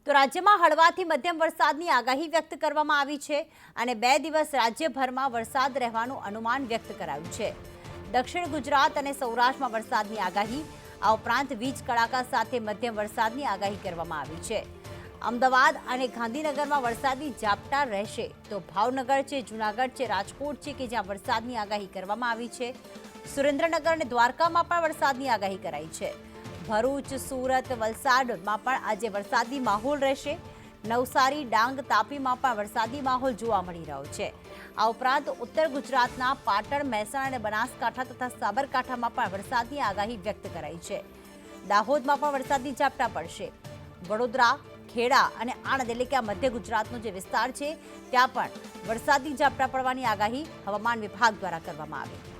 તો રાજ્યમાં હળવાથી મધ્યમ વરસાદની આગાહી વ્યક્ત કરવામાં આવી છે અને 2 દિવસ રાજ્યભરમાં વરસાદ રહેવાનું અનુમાન વ્યક્ત કરાયું છે। દક્ષિણ ગુજરાત અને સૌરાષ્ટ્રમાં વરસાદની આગાહી, આ ઉપરાંત વીજ કડાકા સાથે મધ્યમ વરસાદની આગાહી કરવામાં આવી છે। અમદાવાદ અને ગાંધીનગરમાં વરસાદી ઝાપટા રહેશે, તો ભાવનગર છે, જૂનાગઢ છે, રાજકોટ છે કે જ્યાં વરસાદની આગાહી કરવામાં આવી છે। સુરેન્દ્રનગર અને દ્વારકામાં પણ વરસાદની આગાહી કરાઈ છે। ભરૂચ, સુરત, વલસાડમાં પણ આજે વરસાદી માહોલ રહેશે। નવસારી, ડાંગ, તાપીમાં પણ વરસાદી માહોલ જોવા મળી રહ્યો છે। આ ઉપરાંત ઉત્તર ગુજરાતના પાટણ, મહેસાણા અને બનાસકાંઠા તથા સાબરકાંઠામાં પણ વરસાદની આગાહી વ્યક્ત કરાઈ છે। દાહોદમાં પણ વરસાદી ઝાપટા પડશે। વડોદરા, ખેડા અને આણંદ એટલે કે આ મધ્ય ગુજરાતનો જે વિસ્તાર છે ત્યાં પણ વરસાદી ઝાપટા પડવાની આગાહી હવામાન વિભાગ દ્વારા કરવામાં આવી।